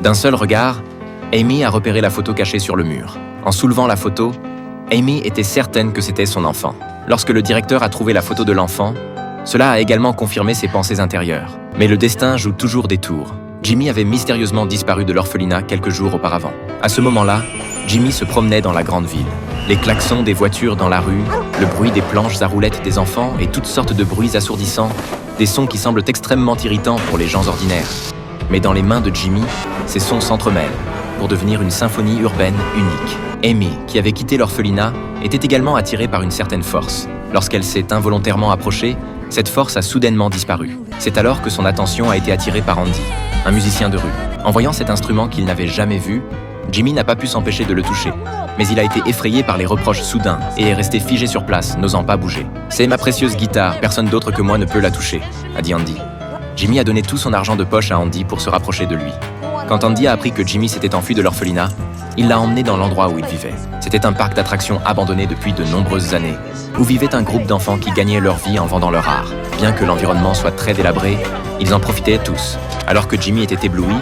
D'un seul regard, Amy a repéré la photo cachée sur le mur. En soulevant la photo, Amy était certaine que c'était son enfant. Lorsque le directeur a trouvé la photo de l'enfant, cela a également confirmé ses pensées intérieures. Mais le destin joue toujours des tours. Jimmy avait mystérieusement disparu de l'orphelinat quelques jours auparavant. À ce moment-là, Jimmy se promenait dans la grande ville. Les klaxons des voitures dans la rue, le bruit des planches à roulettes des enfants et toutes sortes de bruits assourdissants, des sons qui semblent extrêmement irritants pour les gens ordinaires. Mais dans les mains de Jimmy, ces sons s'entremêlent pour devenir une symphonie urbaine unique. Amy, qui avait quitté l'orphelinat, était également attirée par une certaine force. Lorsqu'elle s'est involontairement approchée, cette force a soudainement disparu. C'est alors que son attention a été attirée par Andy, un musicien de rue. En voyant cet instrument qu'il n'avait jamais vu, Jimmy n'a pas pu s'empêcher de le toucher. Mais il a été effrayé par les reproches soudains et est resté figé sur place, n'osant pas bouger. « C'est ma précieuse guitare, personne d'autre que moi ne peut la toucher », a dit Andy. Jimmy a donné tout son argent de poche à Andy pour se rapprocher de lui. Quand Andy a appris que Jimmy s'était enfui de l'orphelinat, il l'a emmené dans l'endroit où il vivait. C'était un parc d'attractions abandonné depuis de nombreuses années, où vivait un groupe d'enfants qui gagnaient leur vie en vendant leur art. Bien que l'environnement soit très délabré, ils en profitaient tous. Alors que Jimmy était ébloui,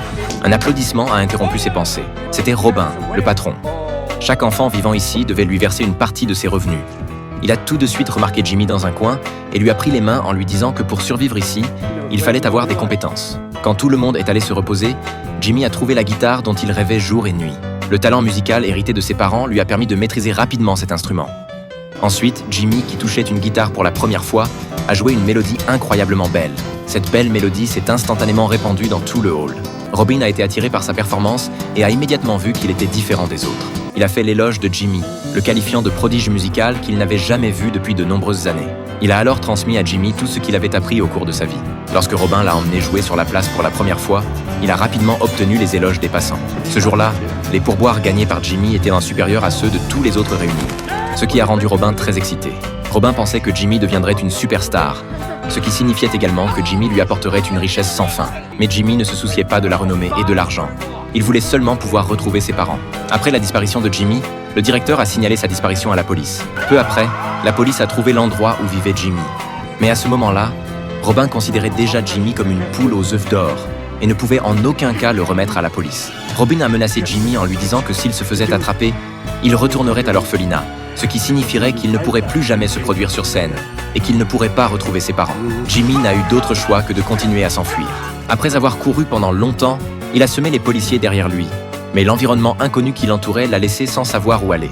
un applaudissement a interrompu ses pensées. C'était Robin, le patron. Chaque enfant vivant ici devait lui verser une partie de ses revenus. Il a tout de suite remarqué Jimmy dans un coin et lui a pris les mains en lui disant que pour survivre ici, il fallait avoir des compétences. Quand tout le monde est allé se reposer, Jimmy a trouvé la guitare dont il rêvait jour et nuit. Le talent musical hérité de ses parents lui a permis de maîtriser rapidement cet instrument. Ensuite, Jimmy, qui touchait une guitare pour la première fois, a joué une mélodie incroyablement belle. Cette belle mélodie s'est instantanément répandue dans tout le hall. Robin a été attiré par sa performance et a immédiatement vu qu'il était différent des autres. Il a fait l'éloge de Jimmy, le qualifiant de prodige musical qu'il n'avait jamais vu depuis de nombreuses années. Il a alors transmis à Jimmy tout ce qu'il avait appris au cours de sa vie. Lorsque Robin l'a emmené jouer sur la place pour la première fois, il a rapidement obtenu les éloges des passants. Ce jour-là, les pourboires gagnés par Jimmy étaient supérieurs à ceux de tous les autres réunis, ce qui a rendu Robin très excité. Robin pensait que Jimmy deviendrait une superstar, ce qui signifiait également que Jimmy lui apporterait une richesse sans fin. Mais Jimmy ne se souciait pas de la renommée et de l'argent. Il voulait seulement pouvoir retrouver ses parents. Après la disparition de Jimmy, le directeur a signalé sa disparition à la police. Peu après, la police a trouvé l'endroit où vivait Jimmy. Mais à ce moment-là, Robin considérait déjà Jimmy comme une poule aux œufs d'or et ne pouvait en aucun cas le remettre à la police. Robin a menacé Jimmy en lui disant que s'il se faisait attraper, il retournerait à l'orphelinat, ce qui signifierait qu'il ne pourrait plus jamais se produire sur scène et qu'il ne pourrait pas retrouver ses parents. Jimmy n'a eu d'autre choix que de continuer à s'enfuir. Après avoir couru pendant longtemps, il a semé les policiers derrière lui, mais l'environnement inconnu qui l'entourait l'a laissé sans savoir où aller.